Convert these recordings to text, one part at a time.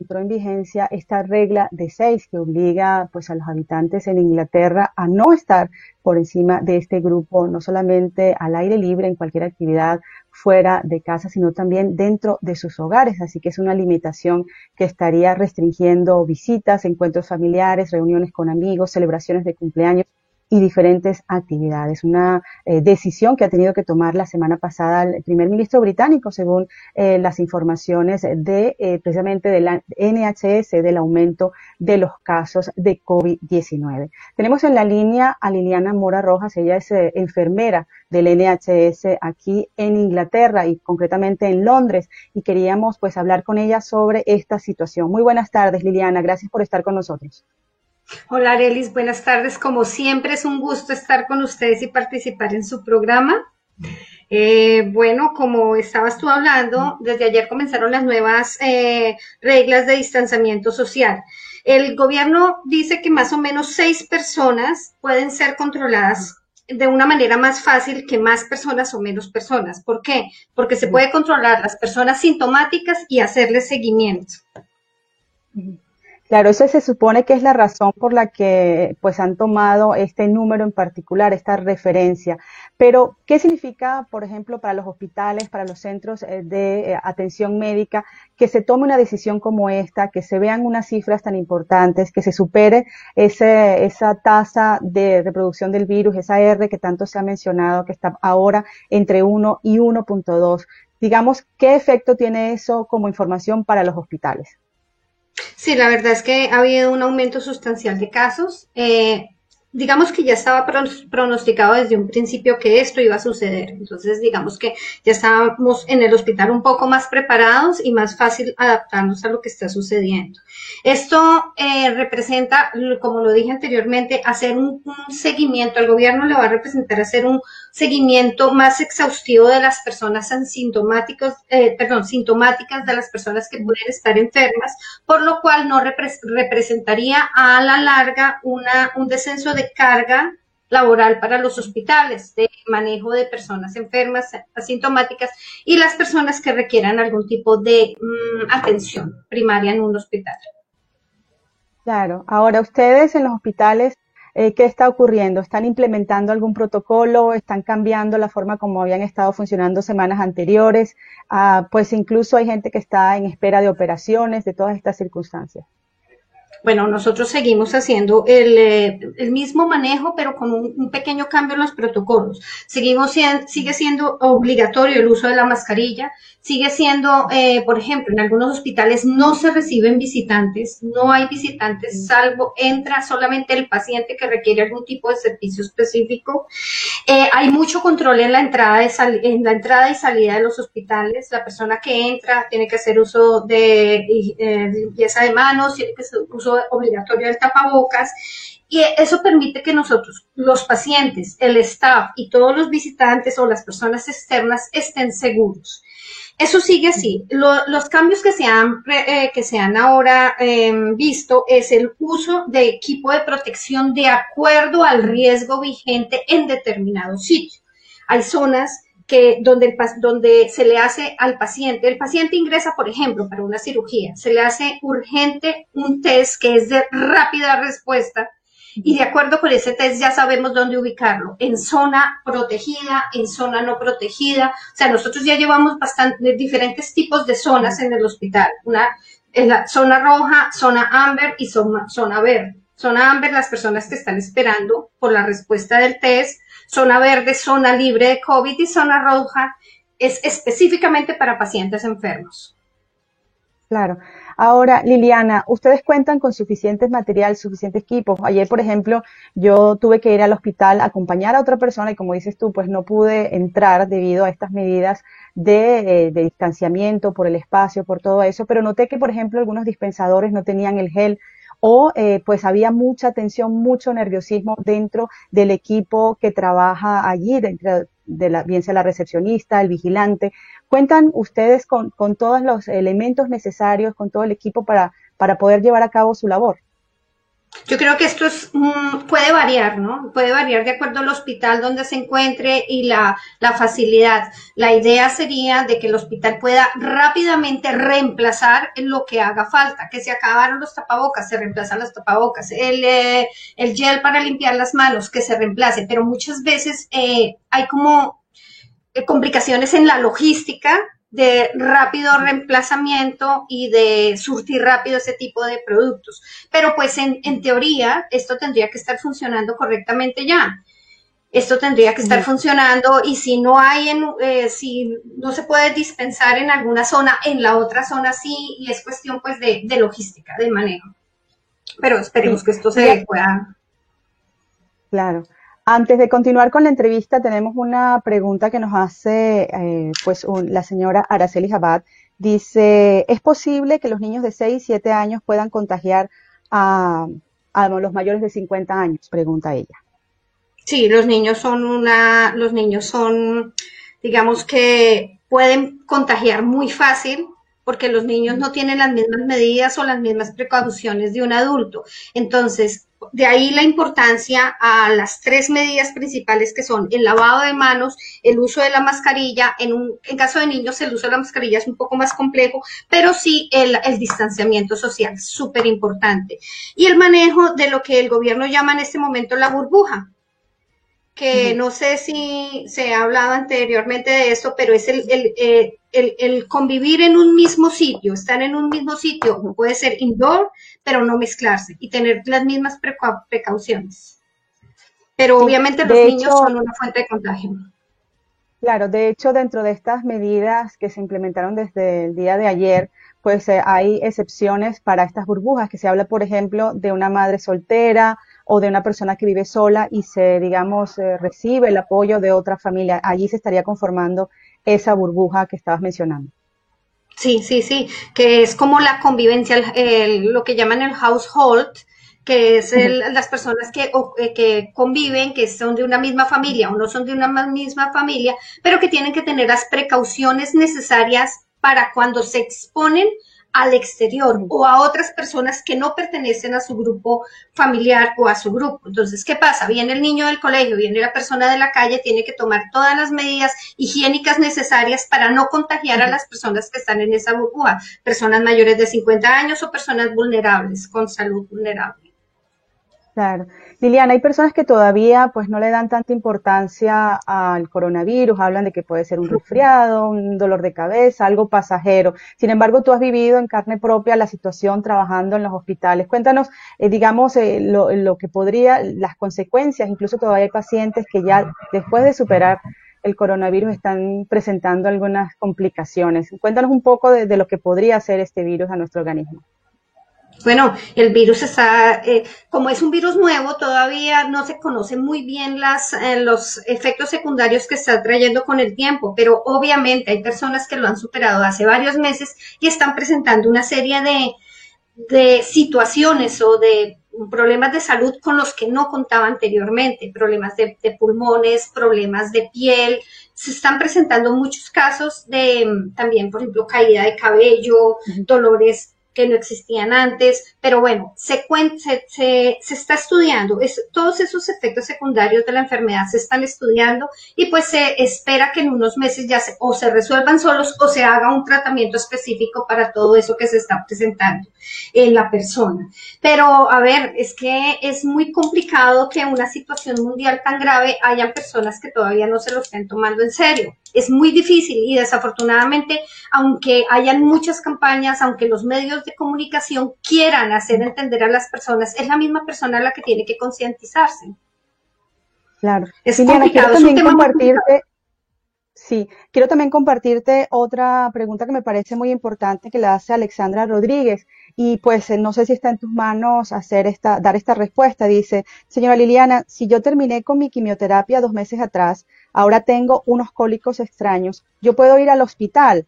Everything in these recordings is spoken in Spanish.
entró en vigencia esta regla de 6 que obliga pues a los habitantes en Inglaterra a no estar por encima de este grupo, no solamente al aire libre en cualquier actividad fuera de casa, sino también dentro de sus hogares. Así que es una limitación que estaría restringiendo visitas, encuentros familiares, reuniones con amigos, celebraciones de cumpleaños y diferentes actividades. Una decisión que ha tenido que tomar la semana pasada el primer ministro británico, según las informaciones de precisamente de la NHS, del aumento de los casos de COVID-19. Tenemos en la línea a Liliana Mora Rojas, ella es enfermera del NHS aquí en Inglaterra y concretamente en Londres, y queríamos pues hablar con ella sobre esta situación. Muy buenas tardes, Liliana, gracias por estar con nosotros. Hola Arelis, buenas tardes. Como siempre es un gusto estar con ustedes y participar en su programa. Bueno, como estabas tú hablando, desde ayer comenzaron las nuevas reglas de distanciamiento social. El gobierno dice que más o menos 6 personas pueden ser controladas de una manera más fácil que más personas o menos personas. ¿Por qué? Porque se puede controlar las personas sintomáticas y hacerles seguimiento. Claro, eso se supone que es la razón por la que pues han tomado este número en particular, esta referencia. Pero, ¿qué significa, por ejemplo, para los hospitales, para los centros de atención médica, que se tome una decisión como esta, que se vean unas cifras tan importantes, que se supere esa tasa de reproducción del virus, esa R que tanto se ha mencionado, que está ahora entre 1 y 1.2? Digamos, ¿qué efecto tiene eso como información para los hospitales? Sí, la verdad es que ha habido un aumento sustancial de casos. Digamos que ya estaba pronosticado desde un principio que esto iba a suceder. Entonces, digamos que ya estábamos en el hospital un poco más preparados y más fácil adaptarnos a lo que está sucediendo. Esto representa, como lo dije anteriormente, hacer un seguimiento. Al gobierno le va a representar hacer un seguimiento más exhaustivo de las personas sintomáticas de las personas que pueden estar enfermas, por lo cual no representaría a la larga un descenso de carga laboral para los hospitales, de manejo de personas enfermas, asintomáticas y las personas que requieran algún tipo de atención primaria en un hospital. Claro. Ahora, ustedes en los hospitales, ¿qué está ocurriendo? ¿Están implementando algún protocolo? ¿Están cambiando la forma como habían estado funcionando semanas anteriores? Pues incluso hay gente que está en espera de operaciones, de todas estas circunstancias. Bueno, nosotros seguimos haciendo el mismo manejo, pero con un pequeño cambio en los protocolos. Sigue siendo obligatorio el uso de la mascarilla, sigue siendo, por ejemplo, en algunos hospitales no se reciben visitantes, no hay visitantes, salvo entra solamente el paciente que requiere algún tipo de servicio específico. Hay mucho control en la entrada y salida de los hospitales. La persona que entra tiene que hacer uso de limpieza de manos, tiene que hacer uso obligatorio del tapabocas. Y eso permite que nosotros, los pacientes, el staff y todos los visitantes o las personas externas estén seguros. Eso sigue así. Los cambios que se han ahora visto es el uso de equipo de protección de acuerdo al riesgo vigente en determinado sitio. Hay zonas donde se le hace al paciente, el paciente ingresa, por ejemplo, para una cirugía, se le hace urgente un test que es de rápida respuesta, y de acuerdo con ese test ya sabemos dónde ubicarlo, en zona protegida, en zona no protegida. O sea, nosotros ya llevamos diferentes tipos de zonas en el hospital. Una es la zona roja, zona ámbar y zona verde. Zona ámbar, las personas que están esperando por la respuesta del test. Zona verde, zona libre de COVID, y zona roja es específicamente para pacientes enfermos. Claro. Ahora, Liliana, ¿ustedes cuentan con suficientes material, suficiente equipo? Ayer, por ejemplo, yo tuve que ir al hospital a acompañar a otra persona y, como dices tú, pues no pude entrar debido a estas medidas de distanciamiento por el espacio, por todo eso, pero noté que, por ejemplo, algunos dispensadores no tenían el gel o pues había mucha tensión, mucho nerviosismo dentro del equipo que trabaja allí, dentro bien sea la recepcionista, el vigilante. ¿Cuentan ustedes con todos los elementos necesarios, con todo el equipo para poder llevar a cabo su labor? Yo creo que esto es, puede variar, ¿no? Puede variar de acuerdo al hospital donde se encuentre y la facilidad. La idea sería de que el hospital pueda rápidamente reemplazar lo que haga falta, que se acabaron los tapabocas, se reemplazan los tapabocas, el gel para limpiar las manos, que se reemplace, pero muchas veces hay como complicaciones en la logística de rápido reemplazamiento y de surtir rápido ese tipo de productos. Pero pues en teoría esto tendría que estar funcionando correctamente ya. Esto tendría que estar funcionando y si no hay, si no se puede dispensar en alguna zona, en la otra zona sí, y es cuestión pues de logística, de manejo. Pero esperemos que esto se pueda. Claro. Antes de continuar con la entrevista, tenemos una pregunta que nos hace la señora Araceli Jabad. Dice, ¿es posible que los niños de 6, 7 años puedan contagiar a los mayores de 50 años? Pregunta ella. Sí, los niños son, digamos que pueden contagiar muy fácil porque los niños no tienen las mismas medidas o las mismas precauciones de un adulto. Entonces, de ahí la importancia a las 3 medidas principales que son el lavado de manos, el uso de la mascarilla, en caso de niños el uso de la mascarilla es un poco más complejo, pero sí el distanciamiento social, súper importante. Y el manejo de lo que el gobierno llama en este momento la burbuja, que no sé si se ha hablado anteriormente de esto, pero es el convivir en un mismo sitio, estar en un mismo sitio, puede ser indoor, pero no mezclarse y tener las mismas precauciones. Pero obviamente los niños son una fuente de contagio. Claro, de hecho, dentro de estas medidas que se implementaron desde el día de ayer, pues hay excepciones para estas burbujas, que se habla, por ejemplo, de una madre soltera o de una persona que vive sola y recibe el apoyo de otra familia. Allí se estaría conformando esa burbuja que estabas mencionando. Sí, que es como la convivencia, lo que llaman el household, que es las personas que conviven, que son de una misma familia o no son de una misma familia, pero que tienen que tener las precauciones necesarias para cuando se exponen al exterior o a otras personas que no pertenecen a su grupo familiar o a su grupo. Entonces, ¿qué pasa? Viene el niño del colegio, viene la persona de la calle, tiene que tomar todas las medidas higiénicas necesarias para no contagiar a las personas que están en esa burbuja, personas mayores de 50 años o personas vulnerables, con salud vulnerable. Claro. Liliana, hay personas que todavía pues no le dan tanta importancia al coronavirus, hablan de que puede ser un resfriado, un dolor de cabeza, algo pasajero. Sin embargo, tú has vivido en carne propia la situación trabajando en los hospitales. Cuéntanos, lo que las consecuencias, incluso todavía hay pacientes que ya después de superar el coronavirus están presentando algunas complicaciones. Cuéntanos un poco de lo que podría hacer este virus a nuestro organismo. Bueno, el virus como es un virus nuevo, todavía no se conoce muy bien los efectos secundarios que está trayendo con el tiempo, pero obviamente hay personas que lo han superado hace varios meses y están presentando una serie de situaciones o de problemas de salud con los que no contaba anteriormente, problemas de pulmones, problemas de piel. Se están presentando muchos casos también, por ejemplo, caída de cabello, dolores que no existían antes, pero bueno, se está estudiando, todos esos efectos secundarios de la enfermedad se están estudiando y pues se espera que en unos meses ya o se resuelvan solos o se haga un tratamiento específico para todo eso que se está presentando en la persona. Pero a ver, es que es muy complicado que en una situación mundial tan grave hayan personas que todavía no se lo estén tomando en serio. Es muy difícil y desafortunadamente, aunque hayan muchas campañas, aunque los medios de comunicación quieran hacer entender a las personas, es la misma persona la que tiene que concientizarse. Claro. Es Liliana, complicado, es un tema muy complicado. Sí, quiero también compartirte otra pregunta que me parece muy importante que la hace Alexandra Rodríguez y pues no sé si está en tus manos dar esta respuesta. Dice, señora Liliana, si yo terminé con mi quimioterapia 2 meses atrás, ahora tengo unos cólicos extraños, ¿yo puedo ir al hospital?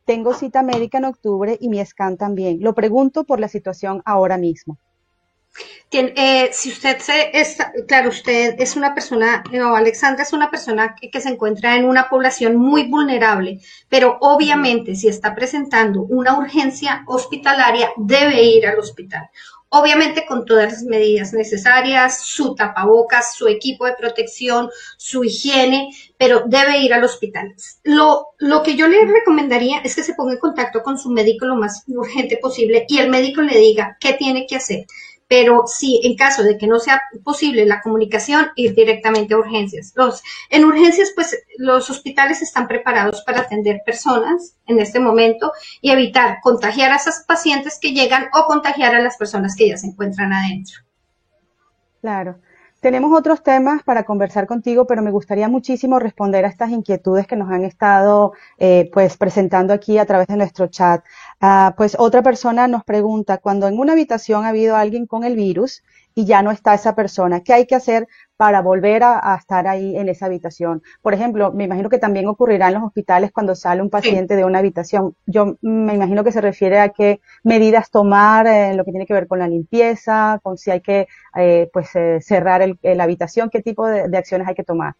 Tengo cita médica en octubre y mi scan también. Lo pregunto por la situación ahora mismo. Si usted claro, usted es una persona, no, Alexandra es una persona que se encuentra en una población muy vulnerable, pero obviamente si está presentando una urgencia hospitalaria, debe ir al hospital. obviamente con todas las medidas necesarias, su tapabocas, su equipo de protección, su higiene, pero debe ir al hospital. Lo que yo le recomendaría es que se ponga en contacto con su médico lo más urgente posible y el médico le diga qué tiene que hacer. Pero sí, en caso de que no sea posible la comunicación, ir directamente a urgencias. En urgencias, pues los hospitales están preparados para atender personas en este momento y evitar contagiar a esas pacientes que llegan o contagiar a las personas que ya se encuentran adentro. Claro. Tenemos otros temas para conversar contigo, pero me gustaría muchísimo responder a estas inquietudes que nos han estado pues presentando aquí a través de nuestro chat. Pues otra persona nos pregunta, cuando en una habitación ha habido alguien con el virus y ya no está esa persona, ¿qué hay que hacer para volver a estar ahí en esa habitación? Por ejemplo, me imagino que también ocurrirá en los hospitales cuando sale un Sí. paciente de una habitación. Yo me imagino que se refiere a qué medidas tomar en lo que tiene que ver con la limpieza, con si hay que cerrar la habitación, qué tipo de acciones hay que tomar.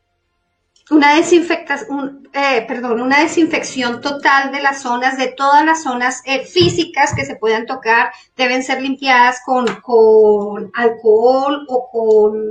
Una desinfección total de las zonas, de todas las zonas físicas que se puedan tocar, deben ser limpiadas con alcohol o con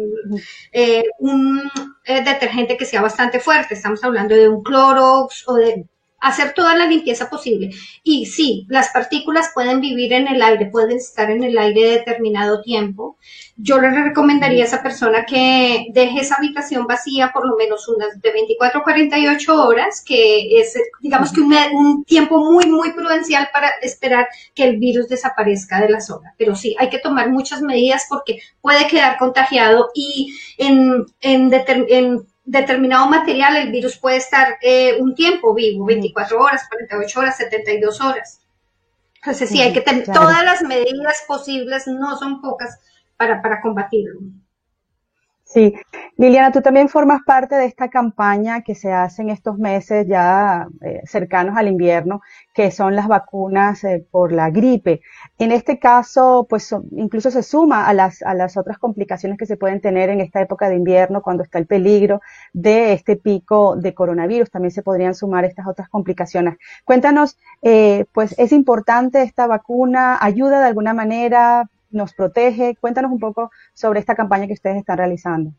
un detergente que sea bastante fuerte. Estamos hablando de un Clorox o de hacer toda la limpieza posible. Y sí, las partículas pueden vivir en el aire, pueden estar en el aire determinado tiempo. Yo le recomendaría a esa persona que deje esa habitación vacía por lo menos unas de 24 a 48 horas, que es, digamos que un tiempo muy, muy prudencial para esperar que el virus desaparezca de la zona. Pero sí, hay que tomar muchas medidas porque puede quedar contagiado y en determinado material el virus puede estar un tiempo vivo, 24 horas, 48 horas, 72 horas. Entonces sí, hay que tener Claro. todas las medidas posibles, no son pocas, para combatirlo. Sí, Liliana, tú también formas parte de esta campaña que se hace en estos meses ya cercanos al invierno, que son las vacunas por la gripe. En este caso, pues incluso se suma a las otras complicaciones que se pueden tener en esta época de invierno, cuando está el peligro de este pico de coronavirus. También se podrían sumar estas otras complicaciones. Cuéntanos, pues, ¿es importante esta vacuna? ¿Ayuda de alguna manera? ¿Nos protege? Cuéntanos un poco sobre esta campaña que ustedes están realizando.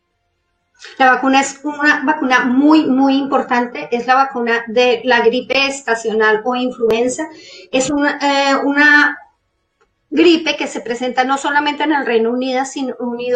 La vacuna es una vacuna muy, muy importante. Es la vacuna de la gripe estacional o influenza. Es una gripe que se presenta no solamente en el Reino Unido,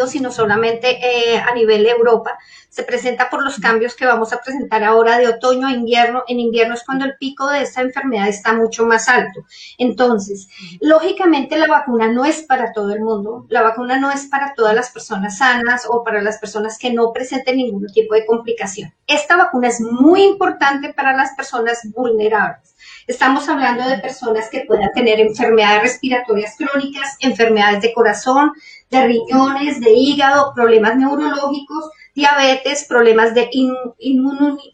sino solamente a nivel de Europa. Se presenta por los cambios que vamos a presentar ahora de otoño a invierno. En invierno es cuando el pico de esta enfermedad está mucho más alto. Entonces, lógicamente la vacuna no es para todo el mundo. La vacuna no es para todas las personas sanas o para las personas que no presenten ningún tipo de complicación. Esta vacuna es muy importante para las personas vulnerables. Estamos hablando de personas que puedan tener enfermedades respiratorias crónicas, enfermedades de corazón, de riñones, de hígado, problemas neurológicos, diabetes, problemas de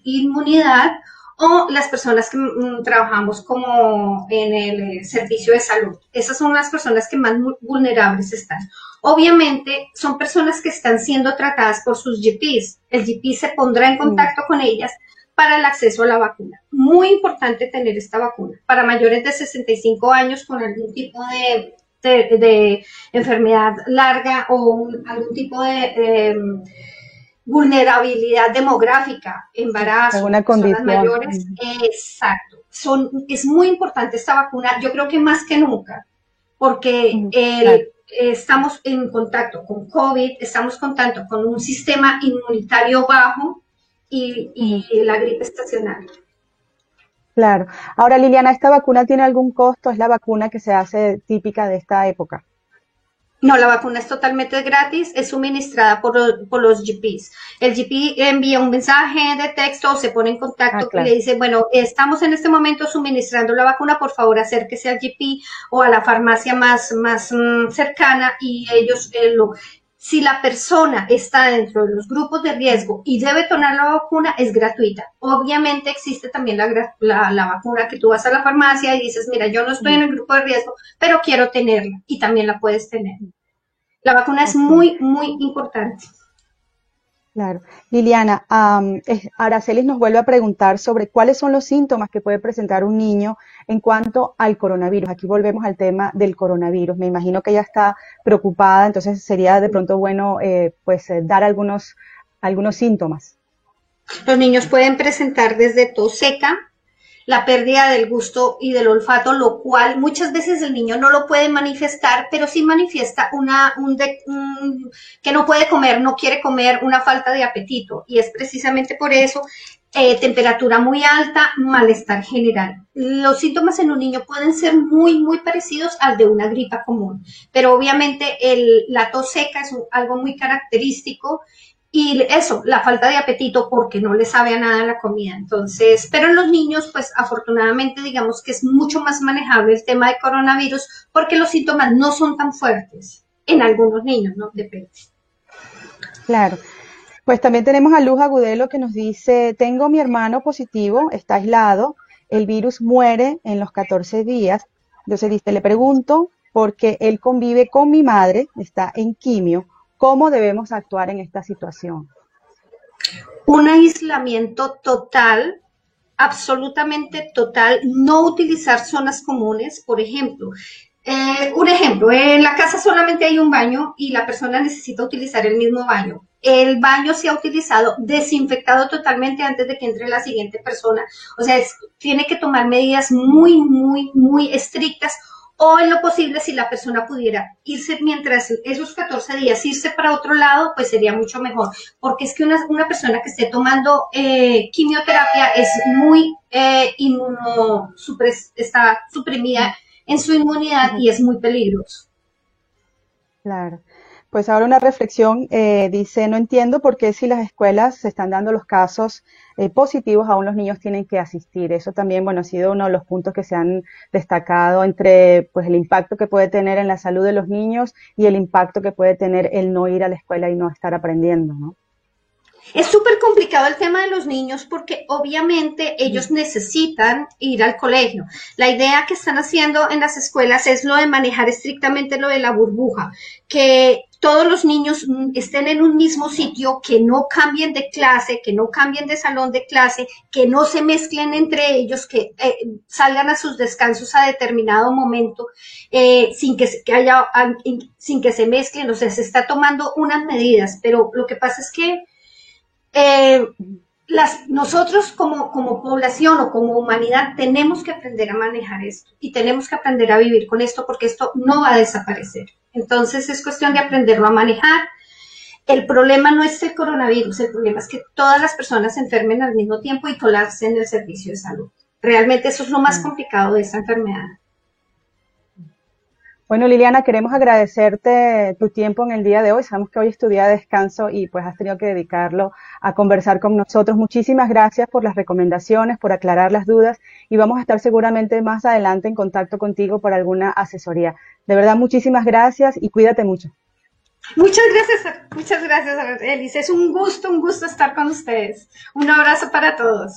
inmunidad o las personas que trabajamos como en el servicio de salud. Esas son las personas que más vulnerables están. Obviamente son personas que están siendo tratadas por sus GPs. El GP se pondrá en contacto con ellas para el acceso a la vacuna. Muy importante tener esta vacuna. Para mayores de 65 años con algún tipo de enfermedad larga o algún tipo de vulnerabilidad demográfica, embarazo, ¿Alguna personas condición? mayores, exacto. Es muy importante esta vacuna, yo creo que más que nunca, porque Claro. estamos en contacto con COVID, estamos en contacto con un sistema inmunitario bajo y la gripe estacional. Claro. Ahora, Liliana, ¿esta vacuna tiene algún costo? ¿Es la vacuna que se hace típica de esta época? No, la vacuna es totalmente gratis, es suministrada por los GPs. El GP envía un mensaje de texto o se pone en Ah, contacto y le claro. dice, bueno, estamos en este momento suministrando la vacuna, por favor acérquese al GP o a la farmacia más cercana y ellos si la persona está dentro de los grupos de riesgo y debe tomar la vacuna, es gratuita. Obviamente existe también la vacuna que tú vas a la farmacia y dices, mira, yo no estoy en el grupo de riesgo, pero quiero tenerla y también la puedes tener. La vacuna es Ok. muy, muy importante. Claro. Liliana, Aracelis nos vuelve a preguntar sobre cuáles son los síntomas que puede presentar un niño en cuanto al coronavirus. Aquí volvemos al tema del coronavirus. Me imagino que ella está preocupada, entonces sería de pronto bueno dar algunos síntomas. Los niños pueden presentar desde tos seca, la pérdida del gusto y del olfato, lo cual muchas veces el niño no lo puede manifestar, pero sí manifiesta que no puede comer, no quiere comer, una falta de apetito. Y es precisamente por eso temperatura muy alta, malestar general. Los síntomas en un niño pueden ser muy, muy parecidos al de una gripa común, pero obviamente la tos seca es algo muy característico y eso, la falta de apetito porque no le sabe a nada la comida. Entonces, pero en los niños, pues afortunadamente digamos que es mucho más manejable el tema de coronavirus porque los síntomas no son tan fuertes en algunos niños, ¿no? Depende. Claro. Pues también tenemos a Luz Agudelo que nos dice, tengo mi hermano positivo, está aislado, el virus muere en los 14 días. Entonces dice, le pregunto, porque él convive con mi madre, está en quimio, ¿cómo debemos actuar en esta situación? Un aislamiento total, absolutamente total, no utilizar zonas comunes, por ejemplo. Un ejemplo, en la casa solamente hay un baño y la persona necesita utilizar el mismo baño. El baño se ha utilizado desinfectado totalmente antes de que entre la siguiente persona. O sea, tiene que tomar medidas muy, muy, muy estrictas o en lo posible si la persona pudiera irse mientras esos 14 días, irse para otro lado, pues sería mucho mejor, porque es que una persona que esté tomando quimioterapia es muy está suprimida en su inmunidad y es muy peligroso. Claro. Pues ahora una reflexión dice, no entiendo por qué si las escuelas se están dando los casos positivos, aún los niños tienen que asistir. Eso también, bueno, ha sido uno de los puntos que se han destacado entre pues el impacto que puede tener en la salud de los niños y el impacto que puede tener el no ir a la escuela y no estar aprendiendo, ¿no? Es súper complicado el tema de los niños porque obviamente ellos necesitan ir al colegio. La idea que están haciendo en las escuelas es lo de manejar estrictamente lo de la burbuja, que todos los niños estén en un mismo sitio, que no cambien de clase, que no cambien de salón de clase, que no se mezclen entre ellos, que salgan a sus descansos a determinado momento sin que se mezclen. O sea, se está tomando unas medidas, pero lo que pasa es que nosotros como población o como humanidad tenemos que aprender a manejar esto y tenemos que aprender a vivir con esto porque esto no va a desaparecer. Entonces es cuestión de aprenderlo a manejar. El problema no es el coronavirus, el problema es que todas las personas se enfermen al mismo tiempo y colapsen el servicio de salud. Realmente eso es lo más complicado de esta enfermedad. Bueno, Liliana, queremos agradecerte tu tiempo en el día de hoy. Sabemos que hoy es tu día de descanso y pues has tenido que dedicarlo a conversar con nosotros. Muchísimas gracias por las recomendaciones, por aclarar las dudas y vamos a estar seguramente más adelante en contacto contigo por alguna asesoría. De verdad, muchísimas gracias y cuídate mucho. Muchas gracias, Elis. Es un gusto estar con ustedes. Un abrazo para todos.